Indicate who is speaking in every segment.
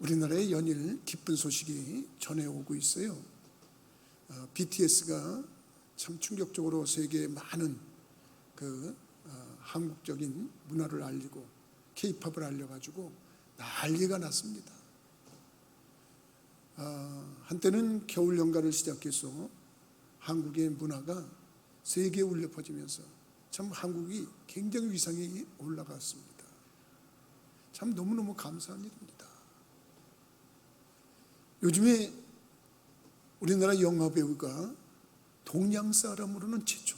Speaker 1: 우리나라에 연일 기쁜 소식이 전해오고 있어요. BTS가 참 충격적으로 세계에 많은 한국적인 문화를 알리고 K-팝을 알려가지고 난리가 났습니다. 한때는 겨울 연가를 시작해서 한국의 문화가 세계에 울려 퍼지면서 참 한국이 굉장히 위상이 올라갔습니다. 참 너무너무 감사한 일입니다. 요즘에 우리나라 영화 배우가 동양 사람으로는 최초,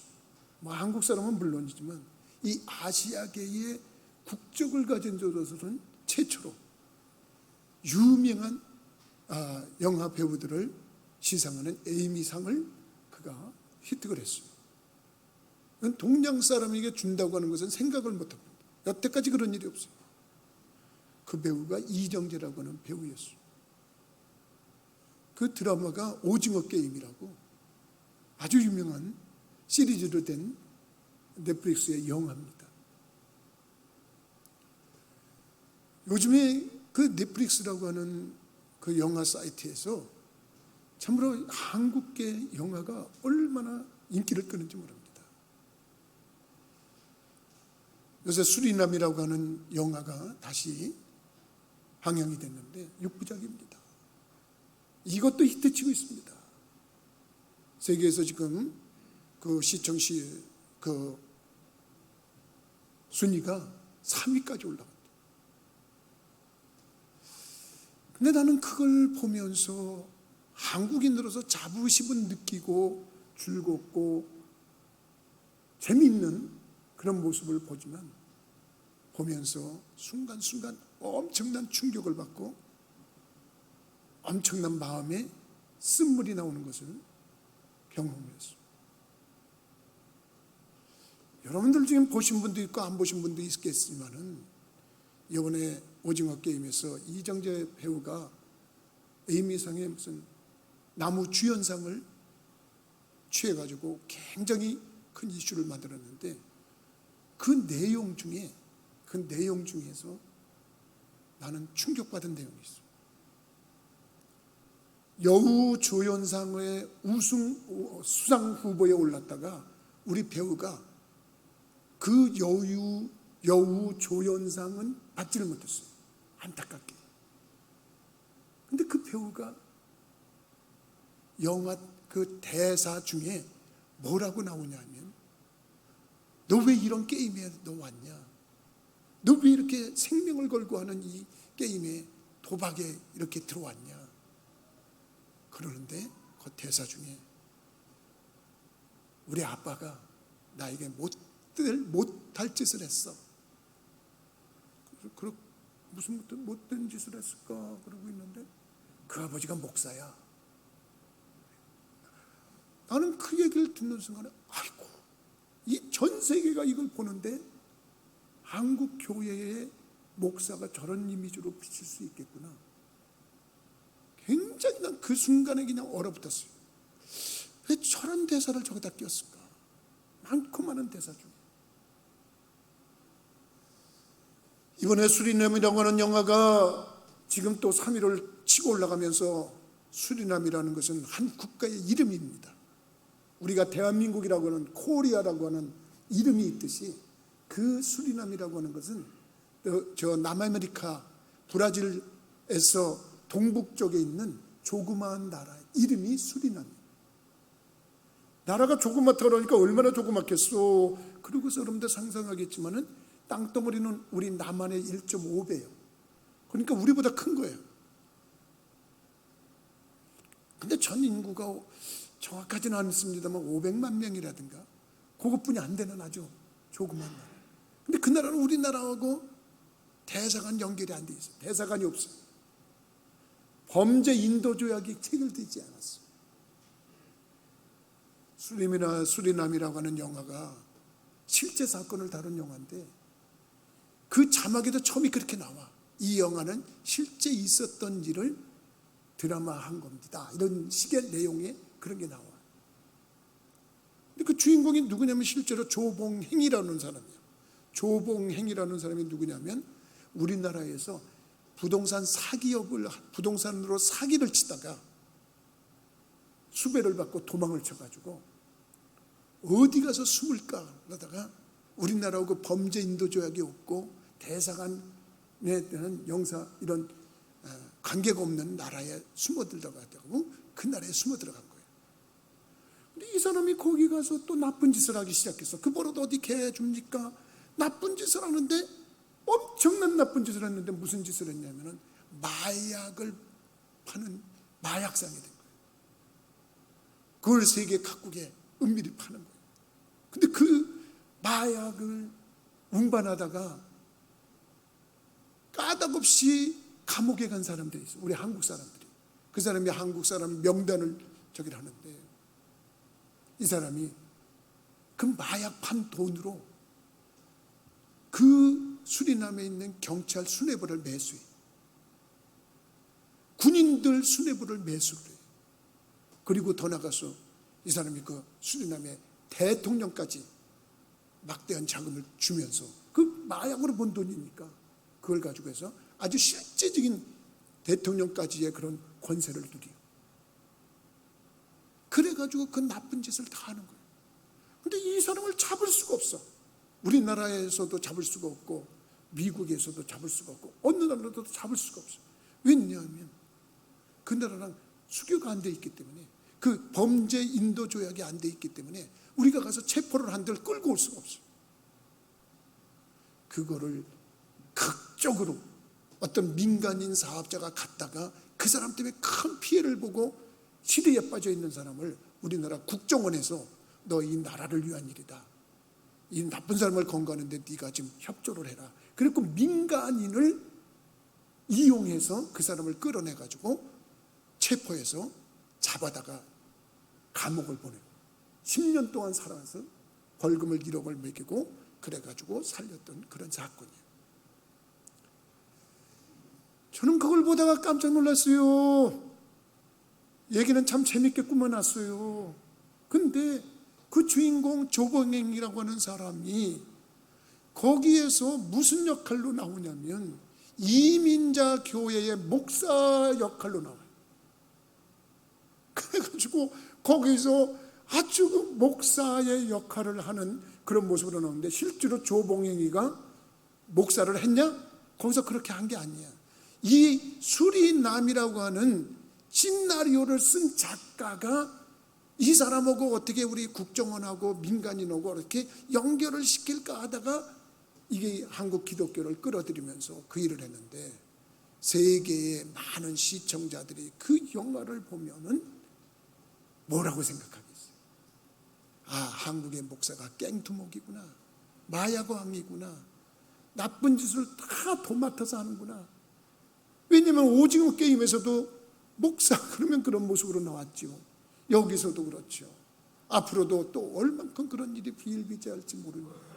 Speaker 1: 한국 사람은 물론이지만 이 아시아계의 국적을 가진 조로서는 최초로 유명한 영화 배우들을 시상하는 에이미상을 그가 획득을 했어요. 동양 사람에게 준다고 하는 것은 생각을 못합니다. 여태까지 그런 일이 없어요. 그 배우가 이정재라고 하는 배우였어요. 그 드라마가 오징어 게임이라고 아주 유명한 시리즈로 된 넷플릭스의 영화입니다. 요즘에 그 넷플릭스라고 하는 그 영화 사이트에서 참으로 한국계 영화가 얼마나 인기를 끄는지 모릅니다. 요새 수리남이라고 하는 영화가 다시 방영이 됐는데 6부작입니다. 이것도 히트치고 있습니다. 세계에서 지금 그 시청시 그 순위가 3위까지 올라갑니다. 근데 나는 그걸 보면서 한국인으로서 자부심은 느끼고 즐겁고 재미있는 그런 모습을 보면서 순간순간 엄청난 충격을 받고 엄청난 마음에 쓴물이 나오는 것을 경험했어요. 여러분들 지금 보신 분도 있고 안 보신 분도 있겠지만은 이번에 오징어 게임에서 이정재 배우가 에이미상의 무슨 나무 주연상을 취해가지고 굉장히 큰 이슈를 만들었는데 그 내용 중에서 나는 충격받은 내용이 있어요. 여우 조연상의 수상 후보에 올랐다가 우리 배우가 그 여우 조연상은 받지를 못했어요. 안타깝게. 근데 그 배우가 영화 그 대사 중에 뭐라고 나오냐면 너 왜 이런 게임에 너 왔냐? 너 왜 이렇게 생명을 걸고 하는 이 게임에 도박에 이렇게 들어왔냐? 그러는데 그 대사 중에 우리 아빠가 나에게 못할 짓을 했어. 무슨 못된 짓을 했을까? 그러고 있는데 그 아버지가 목사야. 나는 그 얘기를 듣는 순간에 아이고, 이 전 세계가 이걸 보는데 한국 교회의 목사가 저런 이미지로 비칠 수 있겠구나. 굉장히 난 그 순간에 그냥 얼어붙었어요. 왜 저런 대사를 저기다 끼웠을까? 많고 많은 대사 중에. 이번에 수리남이라고 하는 영화가 지금 또 3위를 치고 올라가면서 수리남이라는 것은 한 국가의 이름입니다. 우리가 대한민국이라고 하는 코리아라고 하는 이름이 있듯이 그 수리남이라고 하는 것은 저 남아메리카 브라질에서 동북 쪽에 있는 조그마한 나라 이름이 수리남이에요. 나라가 조그맣다 그러니까 얼마나 조그맣겠어. 그러고서 여러분들 상상하겠지만은 땅덩어리는 우리 남한의 1.5배예요. 그러니까 우리보다 큰 거예요. 근데 전 인구가 정확하지는 않습니다만 500만 명이라든가 그것뿐이 안 되는 아주 조그만 나라. 근데 그 나라는 우리나라하고 대사관 연결이 안 돼 있어요. 대사관이 없어요. 범죄 인도 조약이 체결되지 않았어요. 수리남이라고 하는 영화가 실제 사건을 다룬 영화인데 그 자막에도 처음이 그렇게 나와. 이 영화는 실제 있었던 일을 드라마한 겁니다. 이런 식의 내용에 그런 게 나와. 근데 그 주인공이 누구냐면 실제로 조봉행이라는 사람이에요. 조봉행이라는 사람이 누구냐면 우리나라에서 부동산으로 사기를 치다가 수배를 받고 도망을 쳐가지고 어디 가서 숨을까 그러다가 우리나라하고 그 범죄 인도 조약이 없고 대사관에 대한 영사 이런 관계가 없는 나라에 숨어 들어가고 그 나라에 숨어 들어간 거예요. 근데 이 사람이 거기 가서 또 나쁜 짓을 하기 시작했어. 그 버릇 어디 개 줍니까? 나쁜 짓을 하는데 엄청난 나쁜 짓을 했는데 무슨 짓을 했냐면은 마약을 파는 마약상이 된 거예요. 그걸 세계 각국에 은밀히 파는 거예요. 근데 그 마약을 운반하다가 까닭없이 감옥에 간 사람들이 있어요. 우리 한국 사람들이. 그 사람이 한국 사람 명단을 저기를 하는데 이 사람이 그 마약 판 돈으로 그 수리남에 있는 경찰 수뇌부를 매수해. 군인들 수뇌부를 매수를 해요. 그리고 더 나가서 이 사람이 그 수리남의 대통령까지 막대한 자금을 주면서 그 마약으로 번 돈이니까 그걸 가지고 해서 아주 실제적인 대통령까지의 그런 권세를 누리요. 그래가지고 그 나쁜 짓을 다 하는 거예요. 근데 이 사람을 잡을 수가 없어. 우리나라에서도 잡을 수가 없고 미국에서도 잡을 수가 없고 어느 나라도 잡을 수가 없어. 왜냐하면 그 나라랑 수교가 안 돼 있기 때문에 그 범죄 인도 조약이 안 돼 있기 때문에 우리가 가서 체포를 한들 끌고 올 수가 없어. 그거를 극적으로 어떤 민간인 사업자가 갔다가 그 사람 때문에 큰 피해를 보고 시대에 빠져 있는 사람을 우리나라 국정원에서 너 이 나라를 위한 일이다. 이 나쁜 사람을 건거하는데 네가 지금 협조를 해라. 그리고 민간인을 이용해서 그 사람을 끌어내가지고 체포해서 잡아다가 감옥을 보내고 10년 동안 살아서 벌금을 1억을 매기고 그래가지고 살렸던 그런 사건이에요. 저는 그걸 보다가 깜짝 놀랐어요. 얘기는 참 재밌게 꾸며놨어요. 근데 그 주인공 조봉행이라고 하는 사람이 거기에서 무슨 역할로 나오냐면 이민자 교회의 목사 역할로 나와요. 그래가지고 거기서 아주 목사의 역할을 하는 그런 모습으로 나오는데 실제로 조봉행이가 목사를 했냐? 거기서 그렇게 한 게 아니야. 이 수리남이라고 하는 시나리오를 쓴 작가가 이 사람하고 어떻게 우리 국정원하고 민간인하고 이렇게 연결을 시킬까 하다가 이게 한국 기독교를 끌어들이면서 그 일을 했는데 세계의 많은 시청자들이 그 영화를 보면은 뭐라고 생각하겠어요? 아, 한국의 목사가 깽투목이구나, 마약왕이구나, 나쁜 짓을 다 도맡아서 하는구나. 왜냐하면 오징어 게임에서도 목사 그러면 그런 모습으로 나왔죠. 여기서도 그렇죠. 앞으로도 또 얼만큼 그런 일이 비일비재할지 모르는 거예요.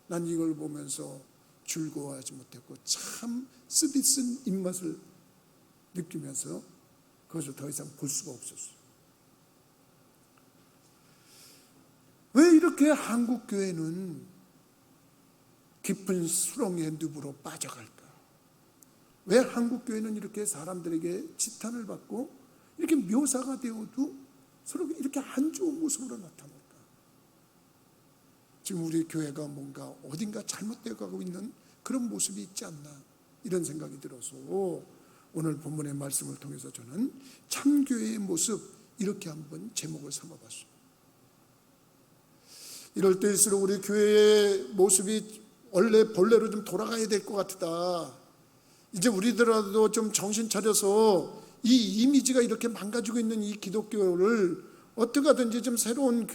Speaker 1: 난 이걸 보면서 즐거워하지 못했고 참 쓰디쓴 입맛을 느끼면서 그것을 더 이상 볼 수가 없었어요. 왜 이렇게 한국 교회는 깊은 수렁의 늪으로 빠져갈까? 왜 한국 교회는 이렇게 사람들에게 지탄을 받고 이렇게 묘사가 되어도 서로 이렇게 안 좋은 모습으로 나타날까? 지금 우리 교회가 뭔가 어딘가 잘못되어 가고 있는 그런 모습이 있지 않나 이런 생각이 들어서 오늘 본문의 말씀을 통해서 저는 참교회의 모습 이렇게 한번 제목을 삼아봤습니다. 이럴 때일수록 우리 교회의 모습이 원래 본래로 좀 돌아가야 될 것 같다. 이제 우리들도 좀 정신 차려서 이 이미지가 이렇게 망가지고 있는 이 기독교를 어떻게 하든지 좀 새로운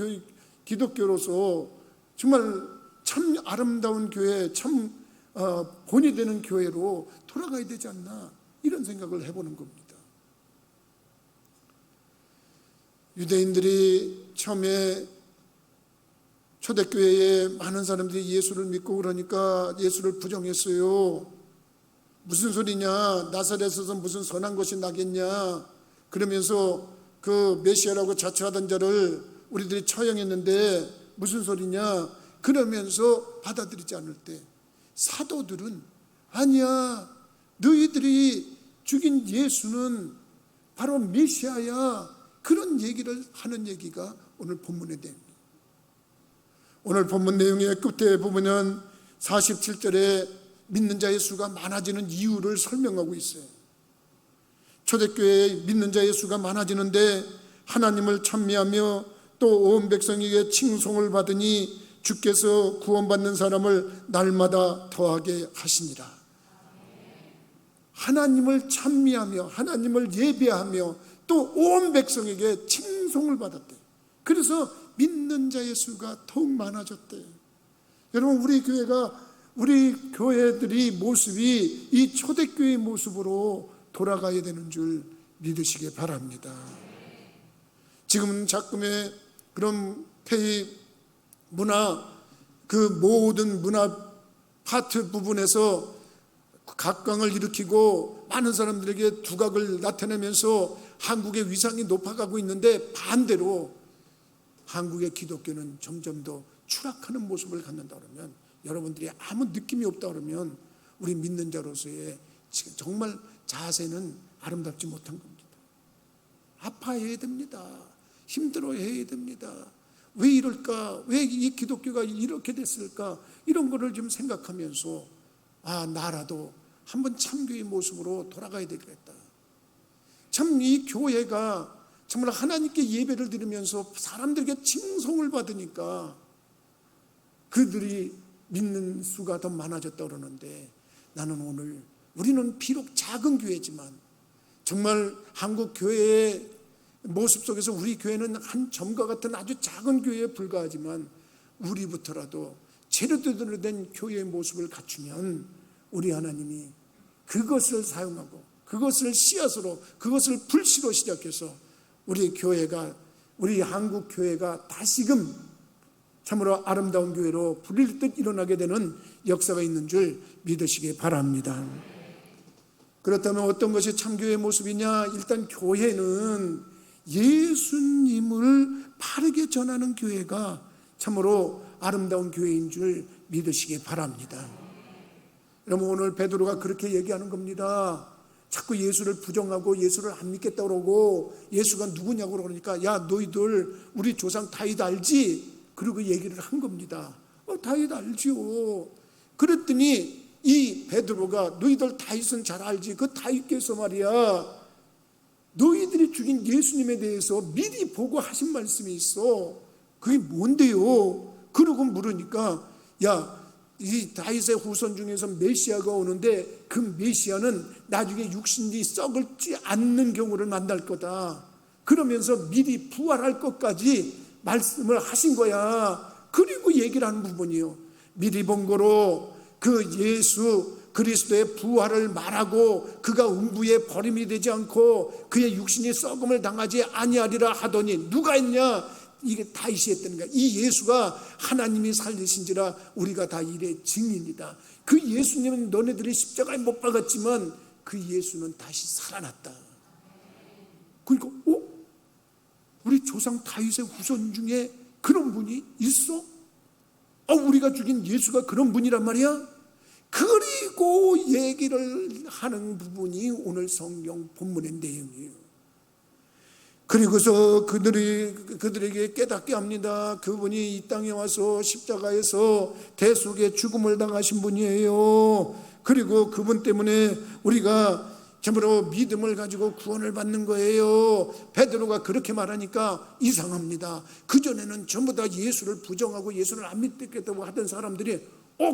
Speaker 1: 기독교로서 정말 참 아름다운 교회, 참 본이 되는 교회로 돌아가야 되지 않나 이런 생각을 해보는 겁니다. 유대인들이 처음에 초대교회에 많은 사람들이 예수를 믿고 그러니까 예수를 부정했어요. 무슨 소리냐, 나사렛에서 무슨 선한 것이 나겠냐 그러면서 그 메시아라고 자처하던 자를 우리들이 처형했는데 무슨 소리냐 그러면서 받아들이지 않을 때 사도들은 아니야, 너희들이 죽인 예수는 바로 메시아야. 그런 얘기를 하는 얘기가 오늘 본문의 내용입니다. 오늘 본문 내용의 끝에 보면 47절에 믿는 자의 수가 많아지는 이유를 설명하고 있어요. 초대교회에 믿는 자의 수가 많아지는데 하나님을 찬미하며 또 온 백성에게 칭송을 받으니 주께서 구원받는 사람을 날마다 더하게 하시니라. 하나님을 찬미하며 하나님을 예배하며 또 온 백성에게 칭송을 받았대요. 그래서 믿는 자의 수가 더욱 많아졌대요. 여러분, 우리 교회들이 모습이 이 초대교회의 모습으로 돌아가야 되는 줄 믿으시기 바랍니다. 지금은 작금의 그런 페이 문화, 그 모든 문화 파트 부분에서 각광을 일으키고 많은 사람들에게 두각을 나타내면서 한국의 위상이 높아가고 있는데, 반대로 한국의 기독교는 점점 더 추락하는 모습을 갖는다 그러면, 여러분들이 아무 느낌이 없다 그러면 우리 믿는 자로서의 정말 자세는 아름답지 못한 겁니다. 아파해야 됩니다. 힘들어해야 됩니다. 왜 이럴까? 왜 이 기독교가 이렇게 됐을까? 이런 거를 좀 생각하면서 나라도 한번 참교의 모습으로 돌아가야 되겠다. 참 이 교회가 정말 하나님께 예배를 드리면서 사람들에게 칭송을 받으니까 그들이 믿는 수가 더 많아졌다 그러는데, 나는 오늘 우리는 비록 작은 교회지만 정말 한국 교회의 모습 속에서 우리 교회는 한 점과 같은 아주 작은 교회에 불과하지만 우리부터라도 제대로 된 교회의 모습을 갖추면 우리 하나님이 그것을 사용하고 그것을 씨앗으로, 그것을 불씨로 시작해서 우리 교회가, 우리 한국 교회가 다시금 참으로 아름다운 교회로 불릴 듯 일어나게 되는 역사가 있는 줄 믿으시기 바랍니다. 그렇다면 어떤 것이 참교회의 모습이냐? 일단 교회는 예수님을 바르게 전하는 교회가 참으로 아름다운 교회인 줄 믿으시기 바랍니다. 여러분, 오늘 베드로가 그렇게 얘기하는 겁니다. 자꾸 예수를 부정하고 예수를 안 믿겠다고 그러고 예수가 누구냐고 그러니까, 야, 너희들 우리 조상 다윗 알지? 그리고 얘기를 한 겁니다. 다윗 알지요. 그랬더니 이 베드로가, 너희들 다윗은 잘 알지? 그 다윗께서 말이야, 너희들이 죽인 예수님에 대해서 미리 보고 하신 말씀이 있어. 그게 뭔데요? 그러고 물으니까, 야, 이 다윗의 후손 중에서 메시아가 오는데 그 메시아는 나중에 육신이 썩을지 않는 경우를 만날 거다. 그러면서 미리 부활할 것까지 말씀을 하신 거야. 그리고 얘기를 하는 부분이요. 미리 본 거로 그 예수 그리스도의 부활을 말하고 그가 음부에 버림이 되지 않고 그의 육신이 썩음을 당하지 아니하리라 하더니 누가 했냐? 이게 다윗이 했다는 거야. 이 예수가 하나님이 살리신지라 우리가 다 이래 증인이다. 그 예수님은 너네들이 십자가에 못 박았지만 그 예수는 다시 살아났다. 그러니까 우리 조상 다윗의 후손 중에 그런 분이 있어? 우리가 죽인 예수가 그런 분이란 말이야? 그리고 얘기를 하는 부분이 오늘 성경 본문의 내용이에요. 그리고서 그들에게 깨닫게 합니다. 그분이 이 땅에 와서 십자가에서 대속의 죽음을 당하신 분이에요. 그리고 그분 때문에 우리가 참으로 믿음을 가지고 구원을 받는 거예요. 베드로가 그렇게 말하니까 이상합니다. 그전에는 전부 다 예수를 부정하고 예수를 안 믿겠다고 하던 사람들이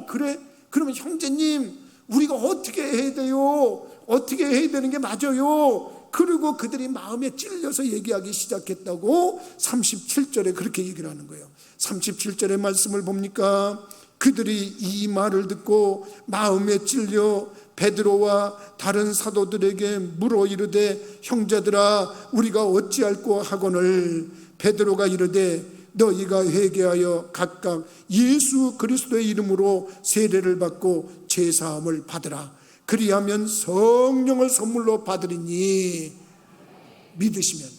Speaker 1: 그래? 그러면 형제님, 우리가 어떻게 해야 돼요? 어떻게 해야 되는 게 맞아요? 그리고 그들이 마음에 찔려서 얘기하기 시작했다고 37절에 그렇게 얘기를 하는 거예요. 37절의 말씀을 봅니까? 그들이 이 말을 듣고 마음에 찔려 베드로와 다른 사도들에게 물어 이르되 형제들아 우리가 어찌할꼬 하거늘 베드로가 이르되 너희가 회개하여 각각 예수 그리스도의 이름으로 세례를 받고 죄사함을 받으라. 그리하면 성령을 선물로 받으리니 믿으시면.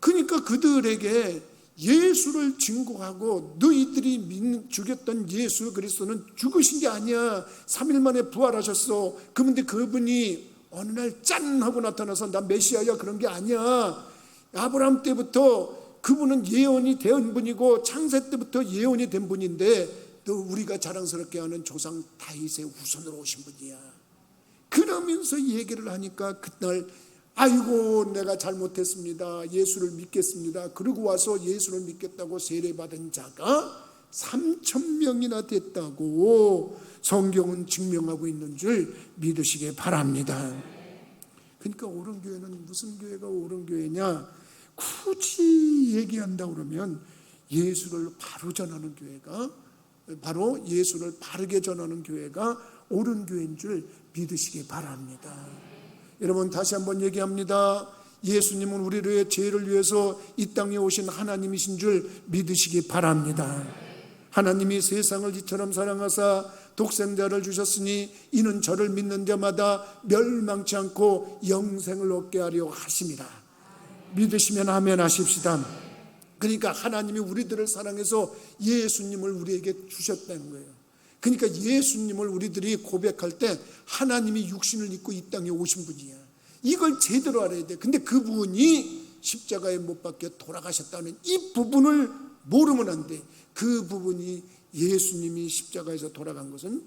Speaker 1: 그러니까 그들에게 예수를 증거하고 너희들이 죽였던 예수 그리스도는 죽으신 게 아니야. 3일 만에 부활하셨어. 그런데 그분이 어느 날 짠 하고 나타나서 나 메시아야 그런 게 아니야. 아브라함 때부터 그분은 예언이 된 분이고 창세 때부터 예언이 된 분인데 또 우리가 자랑스럽게 하는 조상 다윗의 후손으로 오신 분이야. 그러면서 얘기를 하니까 그날 아이고 내가 잘못했습니다. 예수를 믿겠습니다. 그러고 와서 예수를 믿겠다고 세례받은 자가 3,000명이나 됐다고 성경은 증명하고 있는 줄 믿으시기 바랍니다. 그러니까 옳은 교회는 무슨 교회가 옳은 교회냐? 굳이 얘기한다 그러면 예수를 바로 전하는 교회가, 바로 예수를 바르게 전하는 교회가 옳은 교회인 줄 믿으시기 바랍니다. 여러분 다시 한번 얘기합니다. 예수님은 우리의 죄를 위해서 이 땅에 오신 하나님이신 줄 믿으시기 바랍니다. 하나님이 세상을 이처럼 사랑하사 독생자를 주셨으니 이는 저를 믿는 자마다 멸망치 않고 영생을 얻게 하려 하심이라. 믿으시면 아멘 하십시다. 그러니까 하나님이 우리들을 사랑해서 예수님을 우리에게 주셨다는 거예요. 그러니까 예수님을 우리들이 고백할 때 하나님이 육신을 입고 이 땅에 오신 분이야. 이걸 제대로 알아야 돼. 근데 그분이 십자가에 못 박혀 돌아가셨다는 이 부분을 모르면 안 돼. 그 부분이 예수님이 십자가에서 돌아간 것은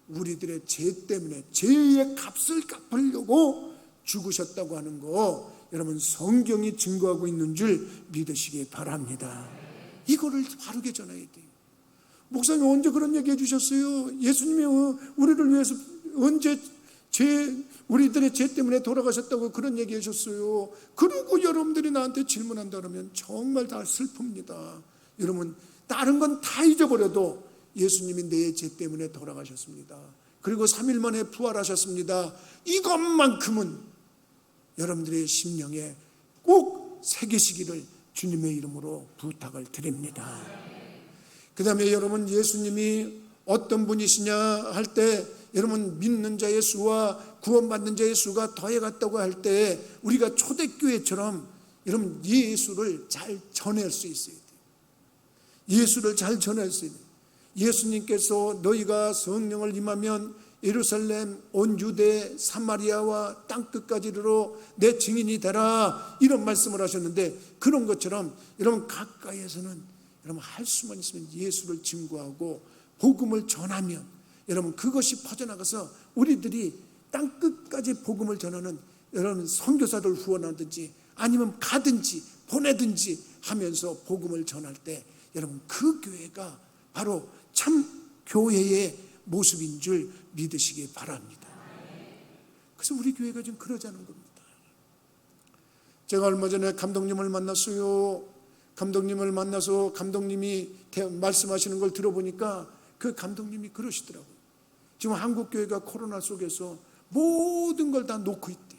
Speaker 1: 우리들의 죄 때문에 죄의 값을 갚으려고 죽으셨다고 하는 거 여러분 성경이 증거하고 있는 줄 믿으시기 바랍니다. 이거를 바르게 전해야 돼요. 목사님 언제 그런 얘기 해주셨어요? 예수님이 우리를 위해서 언제 우리들의 죄 때문에 돌아가셨다고 그런 얘기 하셨어요? 그리고 여러분들이 나한테 질문한다 그러면 정말 다 슬픕니다. 여러분 다른 건 다 잊어버려도 예수님이 내 죄 때문에 돌아가셨습니다. 그리고 3일 만에 부활하셨습니다. 이것만큼은 여러분들의 심령에 꼭 새기시기를 주님의 이름으로 부탁을 드립니다. 그 다음에 여러분 예수님이 어떤 분이시냐 할 때 여러분 믿는 자의 수와 구원받는 자의 수가 더해갔다고 할 때 우리가 초대교회처럼 여러분 예수를 잘 전할 수 있어야 돼요. 예수를 잘 전할 수 있어야 돼요. 예수님께서 너희가 성령을 임하면 예루살렘 온 유대 사마리아와 땅끝까지 이르러 내 증인이 되라 이런 말씀을 하셨는데 그런 것처럼 여러분 가까이에서는 여러분 할 수만 있으면 예수를 증거하고 복음을 전하면 여러분 그것이 퍼져나가서 우리들이 땅끝까지 복음을 전하는 여러분 선교사들 후원하든지 아니면 가든지 보내든지 하면서 복음을 전할 때 여러분 그 교회가 바로 참 교회의 모습인 줄 믿으시기 바랍니다. 그래서 우리 교회가 좀 그러자는 겁니다. 제가 얼마 전에 감독님을 만났어요. 감독님을 만나서 감독님이 말씀하시는 걸 들어보니까 그 감독님이 그러시더라고요. 지금 한국교회가 코로나 속에서 모든 걸 다 놓고 있대.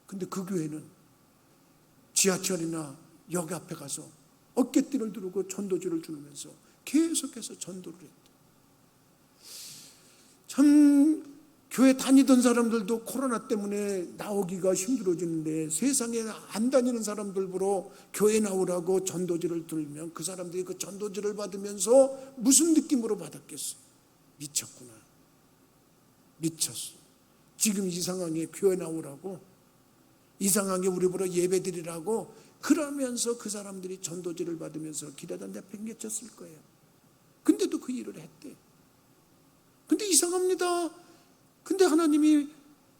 Speaker 1: 근데 그 교회는 지하철이나 역 앞에 가서 어깨띠를 두르고 전도지를 주면서 계속해서 전도를 했대. 참 교회 다니던 사람들도 코로나 때문에 나오기가 힘들어지는데 세상에 안 다니는 사람들 보러 교회 나오라고 전도지를 들면 그 사람들이 그 전도지를 받으면서 무슨 느낌으로 받았겠어요? 미쳤구나. 미쳤어. 지금 이 상황에 교회 나오라고 이 상황에 우리 보러 예배 드리라고 그러면서 그 사람들이 전도지를 받으면서 길에다 내팽개쳤을 거예요. 근데도 그 일을 했대. 근데 이상합니다. 근데 하나님이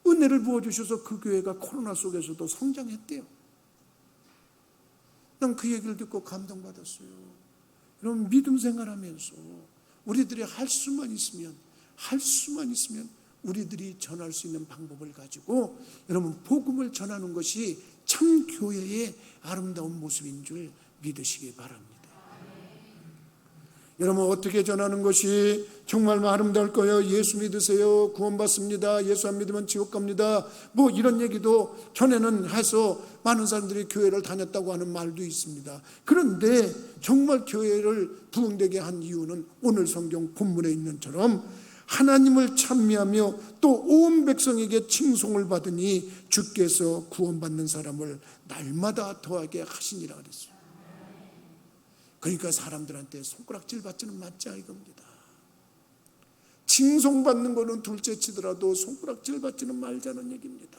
Speaker 1: 은혜를 부어주셔서 그 교회가 코로나 속에서도 성장했대요. 난 그 얘기를 듣고 감동받았어요. 여러분 믿음 생활하면서 우리들이 할 수만 있으면 우리들이 전할 수 있는 방법을 가지고 여러분 복음을 전하는 것이 참 교회의 아름다운 모습인 줄 믿으시기 바랍니다. 여러분 어떻게 전하는 것이 정말 아름다울 거예요? 예수 믿으세요. 구원받습니다. 예수 안 믿으면 지옥 갑니다. 뭐 이런 얘기도 전에는 해서 많은 사람들이 교회를 다녔다고 하는 말도 있습니다. 그런데 정말 교회를 부흥되게 한 이유는 오늘 성경 본문에 있는 처럼 하나님을 찬미하며 또 온 백성에게 칭송을 받으니 주께서 구원받는 사람을 날마다 더하게 하시니라 그랬어요. 그러니까 사람들한테 손가락질 받지는 말자 이겁니다. 칭송받는 거는 둘째 치더라도 손가락질 받지는 말자는 얘기입니다.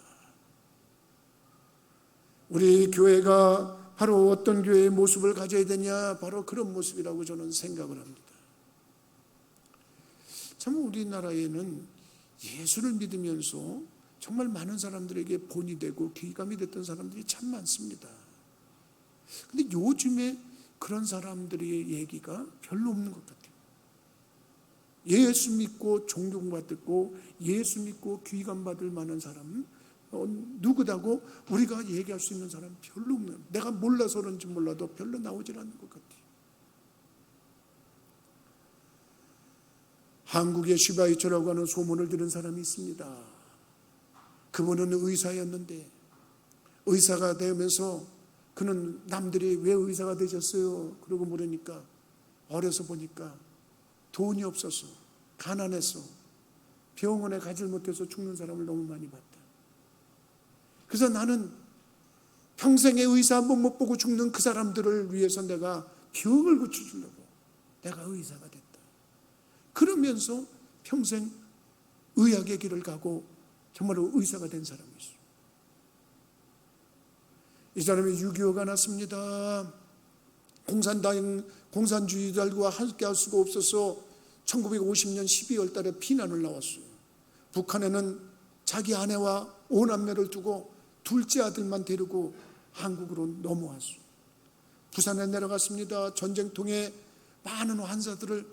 Speaker 1: 우리 교회가 바로 어떤 교회의 모습을 가져야 되냐, 바로 그런 모습이라고 저는 생각을 합니다. 참 우리나라에는 예수를 믿으면서 정말 많은 사람들에게 본이 되고 귀감이 됐던 사람들이 참 많습니다. 근데 요즘에 그런 사람들의 얘기가 별로 없는 것 같아요. 예수 믿고 존경받고 예수 믿고 귀감받을 만한 사람은 누구다고 우리가 얘기할 수 있는 사람은 별로 없는, 내가 몰라서 그런지 몰라도 별로 나오질 않는 것 같아요. 한국의 슈바이처라고 하는 소문을 들은 사람이 있습니다. 그분은 의사였는데 의사가 되면서 그는 남들이 왜 의사가 되셨어요? 그러고 물으니까 어려서 보니까 돈이 없어서 가난해서 병원에 가질 못해서 죽는 사람을 너무 많이 봤다. 그래서 나는 평생에 의사 한 번 못 보고 죽는 그 사람들을 위해서 내가 병을 고쳐주려고 내가 의사가 됐다. 그러면서 평생 의학의 길을 가고 정말로 의사가 된 사람이 있어요. 이 사람이 6.25가 났습니다. 공산주의자들과 함께 할 수가 없어서 1950년 12월 달에 피난을 나왔어요. 북한에는 자기 아내와 5남매를 두고 둘째 아들만 데리고 한국으로 넘어왔어요. 부산에 내려갔습니다. 전쟁통에 많은 환자들을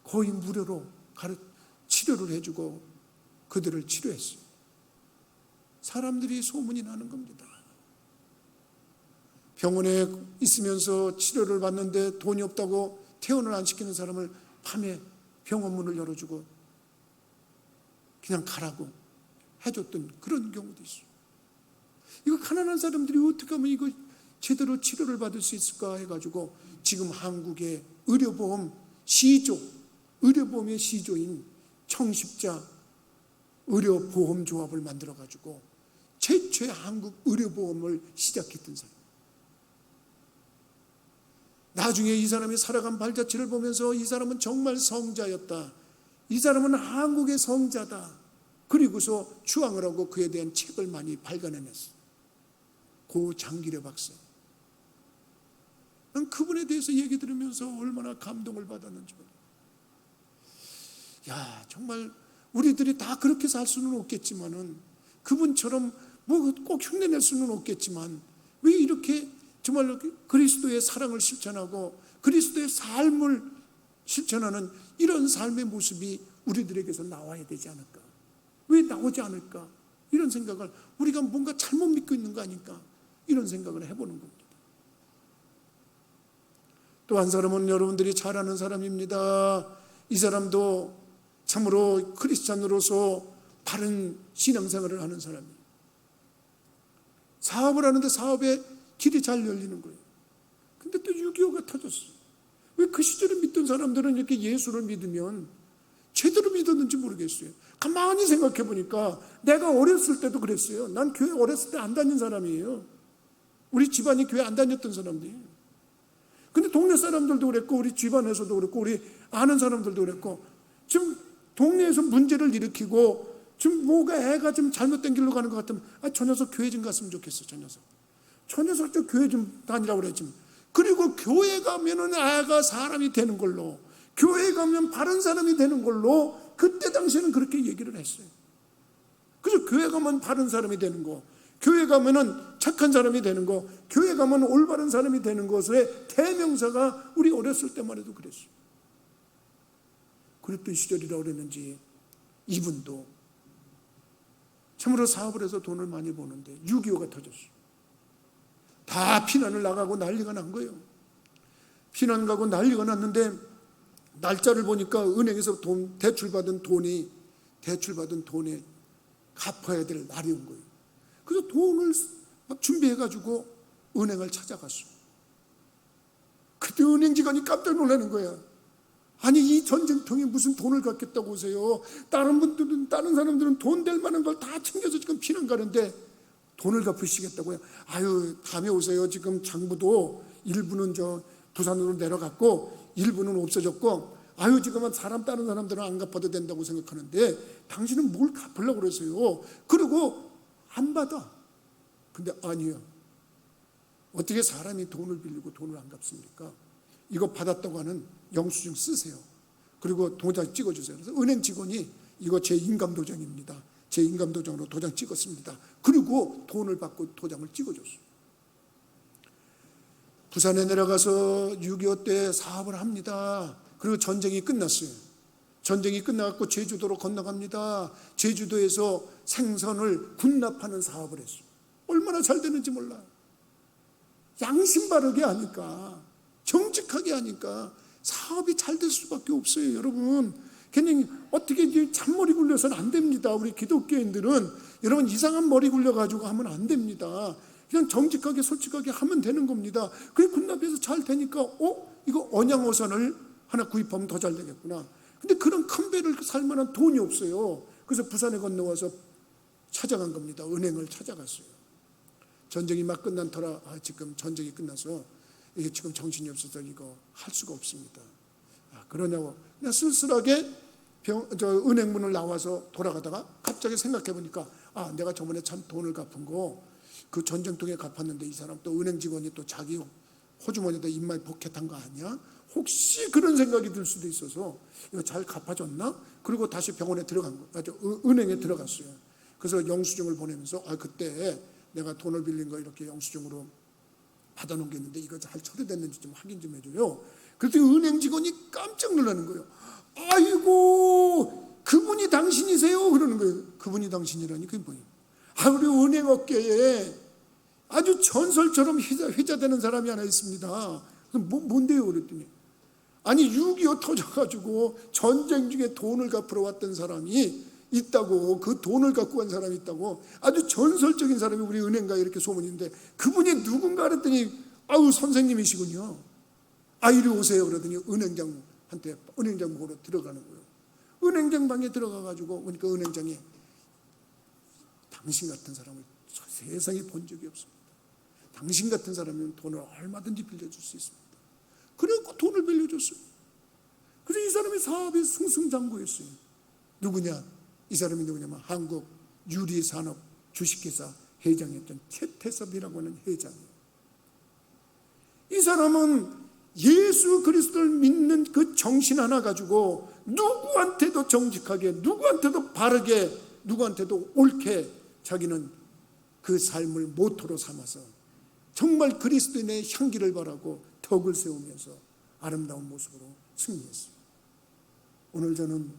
Speaker 1: 거의 무료로 치료를 해주고 그들을 치료했어요. 사람들이 소문이 나는 겁니다. 병원에 있으면서 치료를 받는데 돈이 없다고 퇴원을 안 시키는 사람을 밤에 병원 문을 열어주고 그냥 가라고 해줬던 그런 경우도 있어요. 이거 가난한 사람들이 어떻게 하면 이거 제대로 치료를 받을 수 있을까 해가지고 지금 한국의 의료보험 시조, 의료보험의 시조인 청십자 의료보험조합을 만들어가지고 최초의 한국 의료보험을 시작했던 사람. 나중에 이 사람이 살아간 발자취를 보면서 이 사람은 정말 성자였다. 이 사람은 한국의 성자다. 그리고서 추앙을 하고 그에 대한 책을 많이 발간해냈어요. 고 장기려 박사. 난 그분에 대해서 얘기 들으면서 얼마나 감동을 받았는지 몰라요. 야, 정말 우리들이 다 그렇게 살 수는 없겠지만은 그분처럼 뭐 꼭 흉내낼 수는 없겠지만 왜 이렇게 정말 그리스도의 사랑을 실천하고 그리스도의 삶을 실천하는 이런 삶의 모습이 우리들에게서 나와야 되지 않을까? 왜 나오지 않을까? 이런 생각을, 우리가 뭔가 잘못 믿고 있는 거 아닐까? 이런 생각을 해보는 겁니다. 또 한 사람은 여러분들이 잘 아는 사람입니다. 이 사람도 참으로 크리스찬으로서 바른 신앙생활을 하는 사람이에요. 사업을 하는데 사업에 길이 잘 열리는 거예요. 근데 또 6.25가 터졌어요. 왜 그 시절에 믿던 사람들은 이렇게 예수를 믿으면 제대로 믿었는지 모르겠어요. 가만히 생각해 보니까 내가 어렸을 때도 그랬어요. 난 교회 어렸을 때 안 다닌 사람이에요. 우리 집안이 교회 안 다녔던 사람들이에요. 근데 동네 사람들도 그랬고 우리 집안에서도 그랬고 우리 아는 사람들도 그랬고 지금 동네에서 문제를 일으키고 지금 뭐가 애가 좀 잘못된 길로 가는 것 같으면 저 녀석 교회 좀 갔으면 좋겠어. 저 녀석 저 교회 좀 다니라고 그랬지. 그리고 교회 가면은 애가 사람이 되는 걸로, 교회 가면 바른 사람이 되는 걸로 그때 당시에는 그렇게 얘기를 했어요. 그래서 교회 가면 바른 사람이 되는 거, 교회 가면은 착한 사람이 되는 거, 교회 가면 올바른 사람이 되는 것의 대명사가 우리 어렸을 때만 해도 그랬어요. 그랬던 시절이라고 그랬는지 이분도 참으로 사업을 해서 돈을 많이 버는데 6.25가 터졌어요. 다 피난을 나가고 난리가 난 거예요. 피난 가고 난리가 났는데 날짜를 보니까 은행에서 대출받은 돈에 갚아야 될 날이 온 거예요. 그래서 돈을 막 준비해가지고 은행을 찾아갔어요. 그때 은행 직원이 깜짝 놀라는 거야. 아니 이 전쟁통에 무슨 돈을 갚겠다고 오세요. 다른 사람들은 돈 될 만한 걸 다 챙겨서 지금 피난 가는데 돈을 갚으시겠다고요. 아유 다음에 오세요. 지금 장부도 일부는 부산으로 내려갔고 일부는 없어졌고, 아유 지금은 다른 사람들은 안 갚아도 된다고 생각하는데 당신은 뭘 갚으려고 그러세요? 그리고 안 받아. 근데 아니요. 어떻게 사람이 돈을 빌리고 돈을 안 갚습니까? 이거 받았다고 하는 영수증 쓰세요. 그리고 도장 찍어주세요. 그래서 은행 직원이 이거 제 인감도장입니다. 제 인감도장으로 도장 찍었습니다. 그리고 돈을 받고 도장을 찍어줬어요. 부산에 내려가서 6.25 때 사업을 합니다. 그리고 전쟁이 끝났어요. 전쟁이 끝나고 제주도로 건너갑니다. 제주도에서 생선을 군납하는 사업을 했어요. 얼마나 잘 되는지 몰라요. 양심 바르게 하니까, 정직하게 하니까 사업이 잘 될 수밖에 없어요. 여러분, 괜히 어떻게 잔머리 굴려서는 안 됩니다. 우리 기독교인들은 여러분 이상한 머리 굴려가지고 하면 안 됩니다. 그냥 정직하게 솔직하게 하면 되는 겁니다. 그게 군납해서 잘 되니까 이거 언양어선을 하나 구입하면 더 잘 되겠구나. 근데 그런 큰 배를 살 만한 돈이 없어요. 그래서 부산에 건너와서 찾아간 겁니다. 은행을 찾아갔어요. 전쟁이 막 끝난 터라 지금 전쟁이 끝나서 이게 지금 정신이 없어서 이거 할 수가 없습니다. 그러냐고 그냥 쓸쓸하게 은행 문을 나와서 돌아가다가 갑자기 생각해 보니까 내가 저번에 참 돈을 갚은 거 그 전쟁통에 갚았는데 이 사람 또 은행 직원이 또 자기 호주머니에다 입마에 포켓한 거 아니야? 혹시 그런 생각이 들 수도 있어서 이거 잘 갚아줬나? 그리고 다시 병원에 은행에 들어갔어요. 그래서 영수증을 보내면서 그때 내가 돈을 빌린 거 이렇게 영수증으로 받아놓은 게 있는데 이거 잘 처리됐는지 좀 확인 좀 해줘요. 그랬더니 은행 직원이 깜짝 놀라는 거예요. 아이고 그분이 당신이세요? 그러는 거예요. 그분이 당신이라니 그게 뭐예요? 우리 은행 업계에 아주 전설처럼 휘자되는 사람이 하나 있습니다. 뭔데요? 그랬더니 6.25 터져가지고 전쟁 중에 돈을 갚으러 왔던 사람이 있다고, 그 돈을 갖고 간 사람이 있다고, 아주 전설적인 사람이 우리 은행가에 이렇게 소문인데 그분이 누군가 그랬더니 선생님이시군요. 이리 오세요. 그러더니 은행장 보러 들어가는 거예요. 은행장 방에 들어가가지고 보니까 은행장에 당신 같은 사람을 세상에 본 적이 없습니다. 당신 같은 사람이면 돈을 얼마든지 빌려줄 수 있습니다. 그래갖고 돈을 빌려줬어요. 그래서 이 사람이 사업이 승승장구했어요. 누구냐? 이 사람이 누구냐면 한국 유리산업 주식회사 회장이었던 최태섭이라고 하는 회장이에요. 이 사람은 예수 그리스도를 믿는 그 정신 하나 가지고 누구한테도 정직하게, 누구한테도 바르게, 누구한테도 옳게 자기는 그 삶을 모토로 삼아서 정말 그리스도인의 향기를 바라고 덕을 세우면서 아름다운 모습으로 승리했어요. 오늘 저는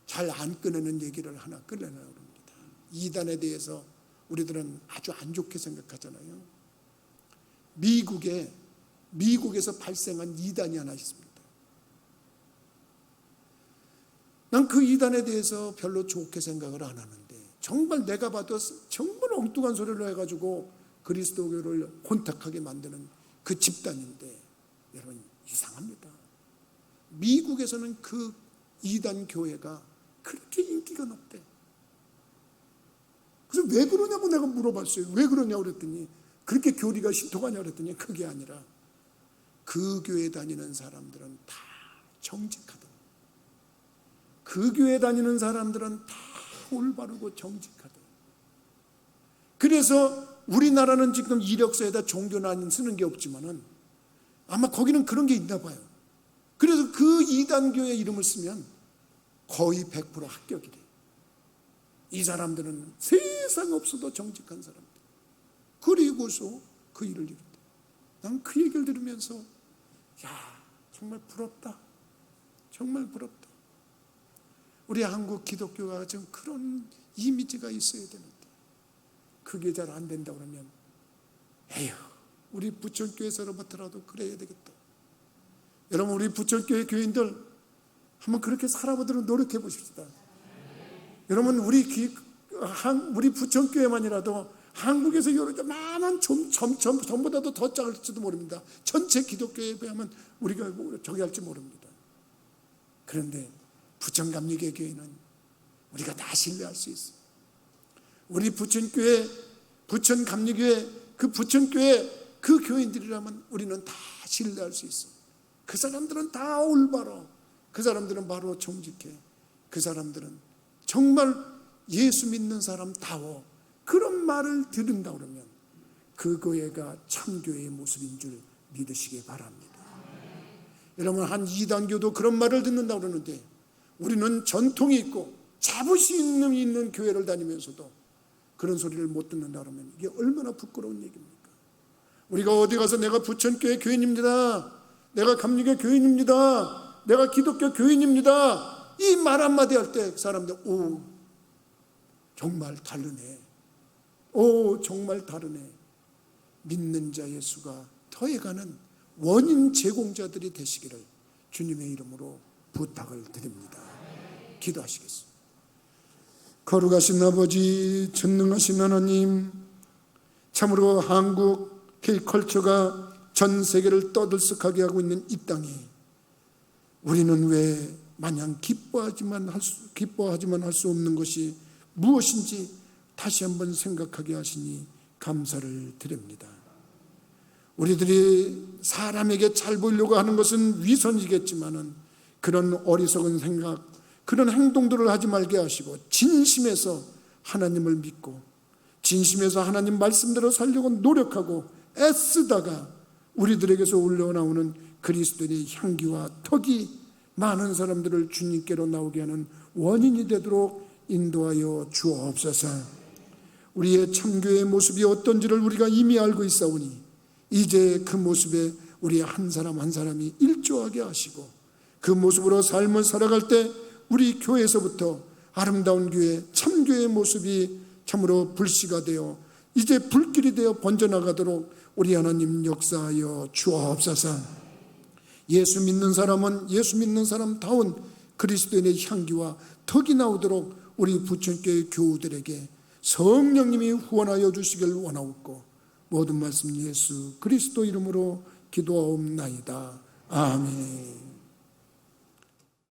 Speaker 1: 잘 안 꺼내는 얘기를 하나 꺼내려고 합니다. 이단에 대해서 우리들은 아주 안 좋게 생각하잖아요. 미국에서 발생한 이단이 하나 있습니다. 난 그 이단에 대해서 별로 좋게 생각을 안 하는데 정말 내가 봐도 정말 엉뚱한 소리를 해가지고 그리스도교를 혼탁하게 만드는 그 집단인데 여러분 이상합니다. 미국에서는 그 이단 교회가 그렇게 인기가 높대. 그래서 왜 그러냐고 내가 물어봤어요. 왜 그러냐고 그랬더니 그렇게 교리가 신통하냐고 그랬더니 그게 아니라 그 교회 다니는 사람들은 다 정직하다. 그 교회 다니는 사람들은 다 올바르고 정직하다. 그래서 우리나라는 지금 이력서에다 종교난 쓰는 게 없지만은 아마 거기는 그런 게 있나 봐요. 그래서 그 이단교회 이름을 쓰면 거의 100% 합격이래. 이 사람들은 세상 없어도 정직한 사람들. 그리고서 그 일을 이뤘다. 난 그 얘기를 들으면서 정말 부럽다. 정말 부럽다. 우리 한국 기독교가 좀 그런 이미지가 있어야 되는데 그게 잘 안 된다 그러면 우리 부천교회에서로부터라도 그래야 되겠다. 여러분 우리 부천교회 교인들 한번 그렇게 살아보도록 노력해 보십시다. 여러분 우리 부천교회만이라도 한국에서 여러 많은 전보다도 더 작을지도 모릅니다. 전체 기독교에 비하면 우리가 저기 할지 모릅니다. 그런데 부천감리교 교회는 우리가 다 신뢰할 수 있어요. 우리 부천교회, 부천감리교회, 그 부천교회 그 교인들이라면 우리는 다 신뢰할 수 있어. 그 사람들은 다 올바로, 그 사람들은 바로 정직해, 그 사람들은 정말 예수 믿는 사람다워, 그런 말을 들은다 그러면 그거가 참교회의 모습인 줄 믿으시기 바랍니다. 여러분, 한 이단교도 그런 말을 듣는다 그러는데 우리는 전통이 있고 자부심이 있는 교회를 다니면서도 그런 소리를 못 듣는다 그러면 이게 얼마나 부끄러운 얘기입니까? 우리가 어디 가서 내가 부천교회 교인입니다, 내가 감리교 교인입니다, 내가 기독교 교인입니다, 이 말 한마디 할 때 사람들 오, 정말 다르네, 오, 정말 다르네. 믿는 자의 수가 더해가는 원인 제공자들이 되시기를 주님의 이름으로 부탁을 드립니다. 기도하시겠습니다. 거룩하신 아버지, 전능하신 하나님, 참으로 한국 K컬처가 전 세계를 떠들썩하게 하고 있는 이 땅에 우리는 왜 마냥 기뻐하지만 할 수 없는 것이 무엇인지 다시 한번 생각하게 하시니 감사를 드립니다. 우리들이 사람에게 잘 보이려고 하는 것은 위선이겠지만은 그런 어리석은 생각, 그런 행동들을 하지 말게 하시고 진심에서 하나님을 믿고 진심에서 하나님 말씀대로 살려고 노력하고 애쓰다가 우리들에게서 올라오는 그리스도의 향기와 덕이 많은 사람들을 주님께로 나오게 하는 원인이 되도록 인도하여 주옵소서. 우리의 참교회의 모습이 어떤지를 우리가 이미 알고 있사오니 이제 그 모습에 우리 한 사람 한 사람이 일조하게 하시고 그 모습으로 삶을 살아갈 때 우리 교회에서부터 아름다운 교회, 참교회의 모습이 참으로 불씨가 되어 이제 불길이 되어 번져나가도록 우리 하나님 역사하여 주옵소서. 예수 믿는 사람은 예수 믿는 사람다운 그리스도인의 향기와 덕이 나오도록 우리 부천교회 교우들에게 성령님이 후원하여 주시길 원하옵고 모든 말씀 예수 그리스도 이름으로 기도하옵나이다. 아멘.